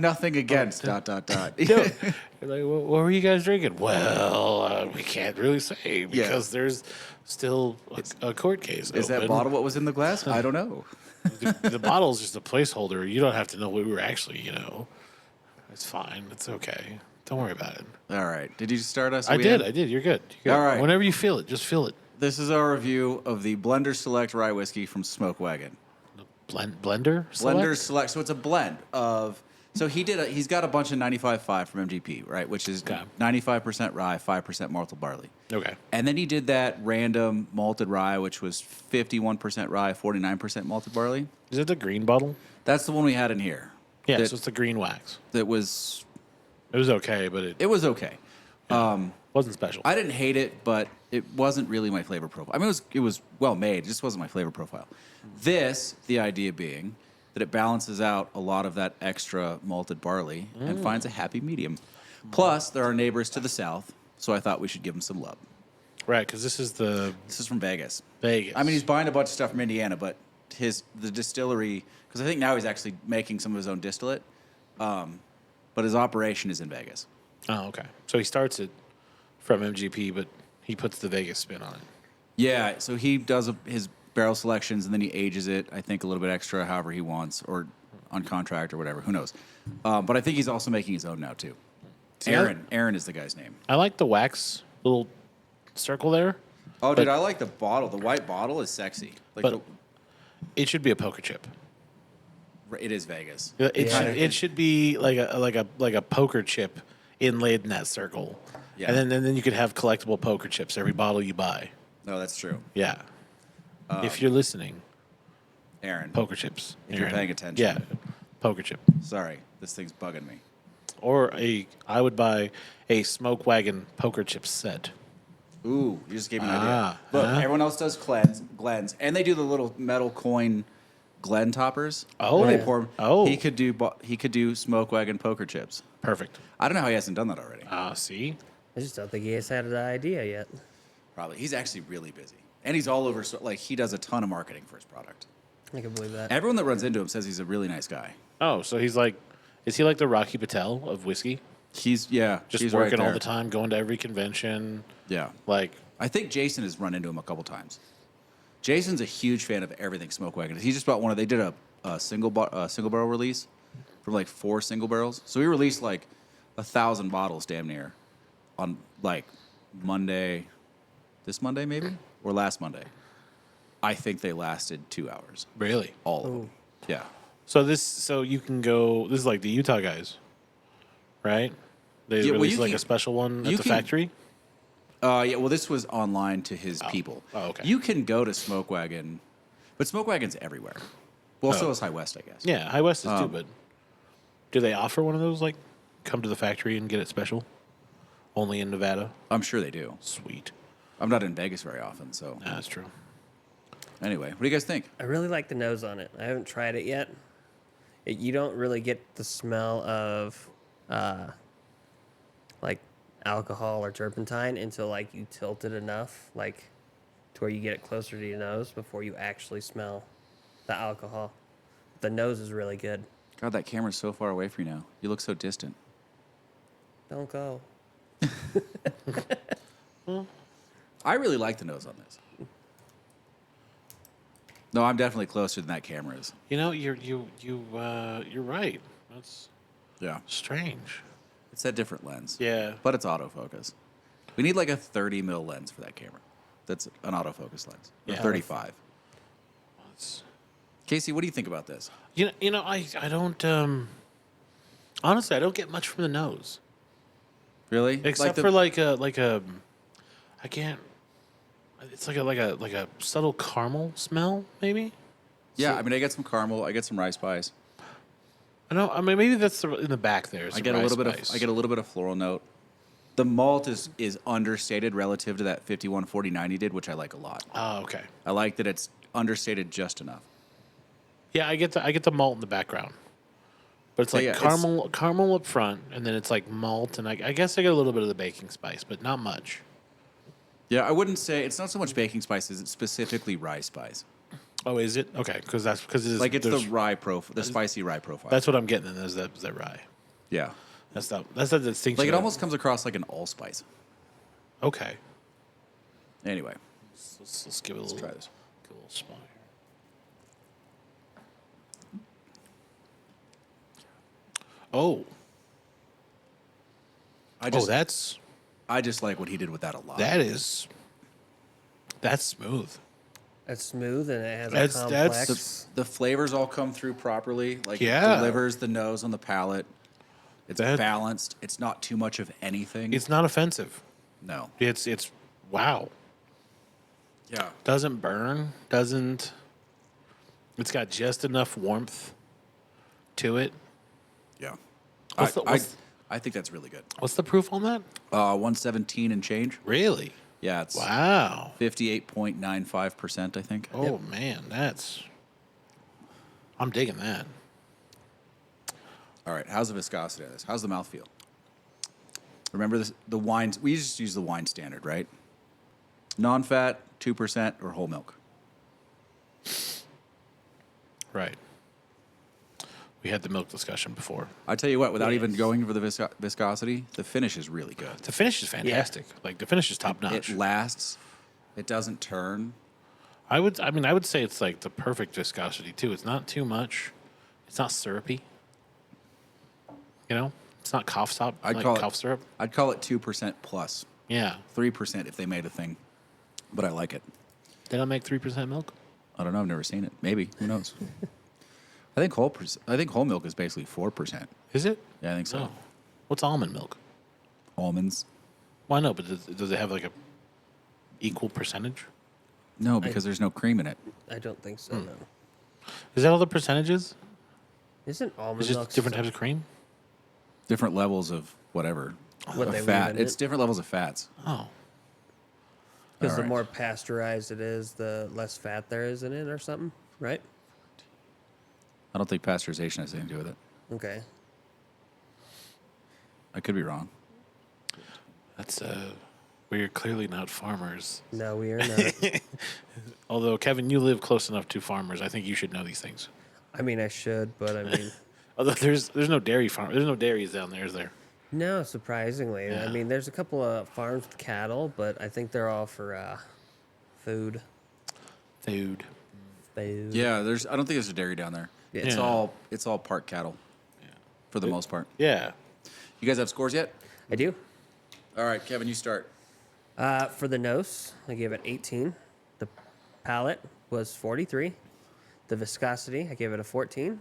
nothing against ... No. You're like, what were you guys drinking? Well, we can't really say because there's still a court case Is open. that bottle what was in the glass? I don't know. The bottle's just a placeholder. You don't have to know what we were actually, It's fine. It's okay. Don't worry about it. All right. Did you start us? I did. You're good. You're good. All right. Whenever you feel it, just feel it. This is our review of the Blender Select Rye Whiskey from Smoke Wagon. Blender Select? Blender Select. So it's a blend of... So he's got a bunch of 95.5 from MGP, right? Which is 95% rye, 5% malted barley. Okay. And then he did that random malted rye, which was 51% rye, 49% malted barley. Is it the green bottle? That's the one we had in here. Yeah, so it's the green wax. That was... It was okay, but It was okay. wasn't special. I didn't hate it, but it wasn't really my flavor profile. I mean, it was well made. It just wasn't my flavor profile. This, the idea being that it balances out a lot of that extra malted barley and finds a happy medium. Plus, there are neighbors to the south, so I thought we should give them some love. Right, because this is from Vegas. Vegas. I mean, he's buying a bunch of stuff from Indiana, but the distillery, because I think now he's actually making some of his own distillate, but his operation is in Vegas. Oh, okay. So he starts it from MGP, but he puts the Vegas spin on it. Yeah, so he does his barrel selections, and then he ages it, I think, a little bit extra, however he wants, or on contract or whatever. Who knows? But I think he's also making his own now, too. See, Aaron is the guy's name. I like the wax little circle there. Oh, dude, I like the bottle. The white bottle is sexy. But it should be a poker chip. It is Vegas. It should be like a poker chip inlaid in that circle. Yeah. And then you could have collectible poker chips every bottle you buy. No, that's true. Yeah. If you're listening, Aaron. poker chips. If you're paying attention. Yeah. Poker chip. Sorry, this thing's bugging me. Or I would buy a Smoke Wagon poker chip set. Ooh, you just gave me an idea. Look, everyone else does Glens, and they do the little metal coin Glen toppers. Oh, where they pour 'em. Oh. He could do Smoke Wagon poker chips. Perfect. I don't know how he hasn't done that already. See? I just don't think he has had an idea yet. Probably. He's actually really busy, and he's all over. So, he does a ton of marketing for his product. I can believe that. Everyone that runs into him says he's a really nice guy. Oh, so is he like the Rocky Patel of whiskey? He's Just right working all there. the time, going to every convention. Yeah. I think Jason has run into him a couple times. Jason's a huge fan of everything Smoke Wagon. He just bought one. They did a single barrel release from 4 single barrels. So we released 1,000 bottles damn near on Monday, this Monday maybe, or last Monday. I think they lasted 2 hours. Really? All of them. Yeah. So you can go. This is like the Utah guys, right? They Yeah, well, released you a can- special one at you the can- factory. Yeah, well, this was online to his people. Oh, okay. You can go to Smoke Wagon, but Smoke Wagon's everywhere. Well, so is High West, I guess. Yeah, High West is too, but do they offer one of those? Come to the factory and get it special? Only in Nevada? I'm sure they do. Sweet. I'm not in Vegas very often, so. Nah, that's true. Anyway, what do you guys think? I really like the nose on it. I haven't tried it yet. You don't really get the smell of alcohol or turpentine until you tilt it enough, to where you get it closer to your nose before you actually smell the alcohol. The nose is really good. God, that camera's so far away from you now. You look so distant. Don't go. I really like the nose on this. No, I'm definitely closer than that camera is. You're right. That's Yeah. strange. It's that different lens. Yeah. But it's autofocus. We need a 30 mil lens for that camera. That's an autofocus lens. Or Yeah. 35. It's- Casey, what do you think about this? I don't. Honestly, I don't get much from the nose, Really? except for I can't. It's like a subtle caramel smell, maybe. Yeah, I get some caramel. I get some rice spice. I mean, maybe that's in the back there. I get a little bit of floral note. The malt is understated relative to that 5149 he did, which I like a lot. Oh, okay. I like that it's understated just enough. Yeah, I get the malt in the background, but it's So, like yeah, it's- caramel up front, and then it's like malt, and I guess I get a little bit of the baking spice, but not much. Yeah, I wouldn't say it's not so much baking spices; it's specifically rye spice. Oh, is it? Okay, because Like it's the rye profile, the spicy rye profile. That's what I'm getting. Is that rye? Yeah. That's the distinction. Like it almost comes across like an allspice. Okay. Anyway, Let's give it a little. try this. Give it a little smell here. Oh. I just like what he did with that a lot. That's smooth. It's smooth and it has That's- a that's complex. The flavors all come through properly. Like Yeah. it delivers the nose on the palate. It's That- balanced. It's not too much of anything. It's not offensive. no. It's wow. Yeah. Doesn't burn. Doesn't. It's got just enough warmth to it. Yeah. What's I think that's really good. What's the proof on that? 117 and change. Really? Yeah, it's Wow. 58.95%, I think. Oh man, I'm digging that. All right. How's the viscosity of this? How's the mouthfeel? Remember this, the wines, we just use the wine standard, right? Non-fat, 2%, or whole milk. Right. We had the milk discussion before. I tell you what, without even Yes. going for the viscosity, the finish is really good. The finish is fantastic. Like the finish is top notch. It lasts. It doesn't turn. I would say it's like the perfect viscosity too. It's not too much. It's not syrupy. You know, it's not cough syrup. Cough syrup. I'd call it 2% plus. Yeah. 3% if they made a thing. But I like it. They don't make 3% milk. I don't know. I've never seen it. Maybe. Who knows? I think whole milk is basically 4%. Is it? Yeah, I think so. Oh. What's almond milk? Almonds. Why no? But does it have like a equal percentage? No, because there's no cream in it. I don't think so. No. Is that all the percentages? Isn't almond It's just milk different types of cream. Different levels of whatever. What of they leave fat. in It's it? different levels of fats. Oh. Because All the right. more pasteurized it is, the less fat there is in it, or something, right? I don't think pasteurization has anything to do with it. Okay. I could be wrong. That's we're clearly not farmers. No, we are not. Although Kevin, you live close enough to farmers, I think you should know these things. I mean, I should, but I mean, Although there's no dairy farm, there's no dairies down there, is there? no, surprisingly. Yeah. I mean, there's a couple of farms with cattle, but I think they're all for food. Food. Food. Yeah, I don't think there's a dairy down there. Yeah. It's all part cattle. For the most part. Yeah. You guys have scores yet? I do. All right, Kevin, you start. For the nose, I gave it 18. The palate was 43. The viscosity, I gave it a 14.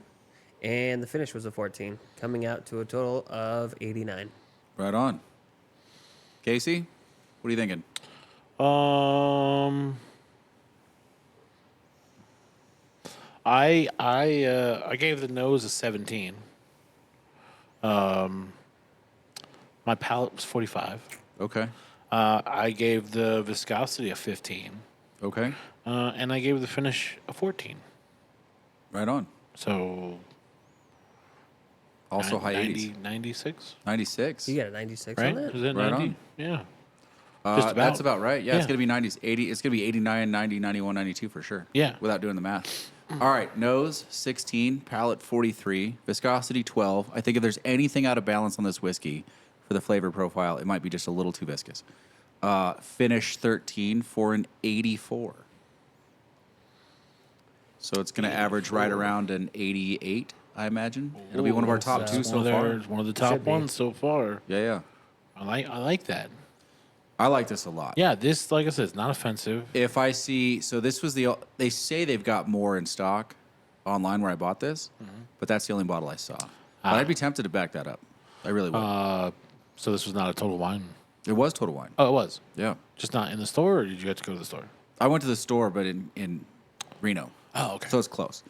And the finish was a 14, coming out to a total of 89. Right on. Casey, what are you thinking? I gave the nose a 17. My palate was 45. Okay. I gave the viscosity a 15. Okay. And I gave the finish a 14. Right on. So Also high 90, 80s. 96, 96. You got a 96 right? on that? Is it Right 90? on. Yeah. Just about. That's about right. Yeah, it's Yeah. going to be 90s. 80. It's going to be 89, 90, 91, 92 for sure. Yeah. Without doing the math. All right. Nose, 16. Palate, 43. Viscosity, 12. I think if there's anything out of balance on this whiskey for the flavor profile, it might be just a little too viscous. Finish, 13 for an 84. So it's going to average right around an 88, I imagine. It'll be one of our top Ooh, two so so far. One of the top Should be. ones so far. Yeah, yeah. I like that. I like this a lot. Yeah, this, like I said, it's not offensive. If I see, so this was they say they've got more in stock online where I bought this, but that's the only bottle I saw. But I'd be tempted to back that up. I really would. So this was not a Total Wine. It was Total Wine. Oh, it was. Yeah. Just not in the store, or did you have to go to the store? I went to the store, but in Reno. Oh, okay. So it's close.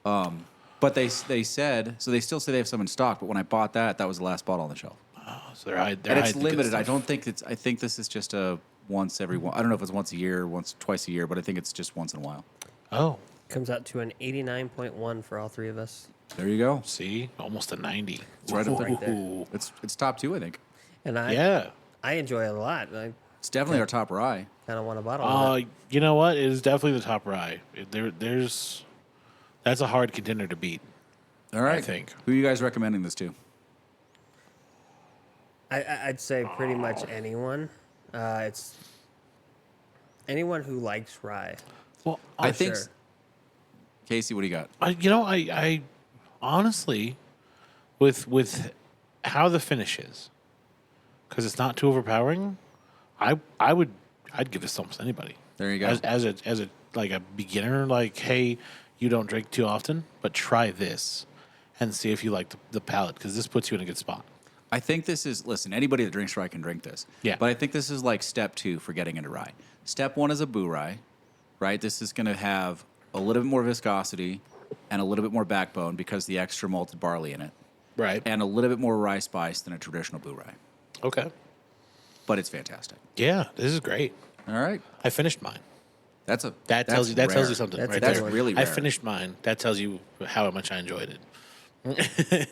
But they said, so they still say they have some in stock, but when I bought that was the last bottle on the shelf. Oh, so they're And it's limited. I don't think I think this is just a once every one. I don't know if it's once a year, twice a year, but I think it's just once in a while. Oh, Comes out to an 89.1 for all three of us. There you go. see, almost a 90. It's right up there. Right there. Ooh. It's top two, I think. And Yeah. I enjoy it a lot. It's definitely our top rye. Kind of want a bottle of it. You know what? It is definitely the top rye. That's a hard contender to beat. All right. I think. Who are you guys recommending this to? I'd say pretty much anyone. It's anyone who likes rye. Well, I think. Sure. Casey, what do you got? I honestly, with how the finish is, because it's not too overpowering, I'd give this almost to anybody. There you go. As a like a beginner, like, hey, you don't drink too often, but try this and see if you like the palate, because this puts you in a good spot. I think this is, listen, anybody that drinks rye can drink this. Yeah. But I think this is like step 2 for getting into rye. Step 1 is a boo rye, right? This is going to have a little bit more viscosity and a little bit more backbone because the extra malted barley in it, Right. and a little bit more rye spice than a traditional boo rye. Okay. But it's fantastic. Yeah, this is great. All right. I finished mine. That Tells you rare. something That's right a there. good one. really I rare. finished mine. That tells you how much I enjoyed it.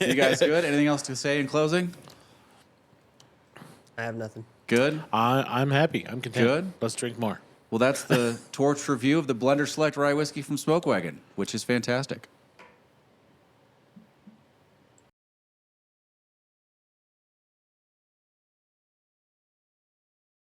You guys good? Anything else to say in closing? I have nothing. Good? I'm happy. I'm content. Good. Let's drink more. Well, that's the Torch review of the Blender Select Rye Whiskey from Smoke Wagon, which is fantastic.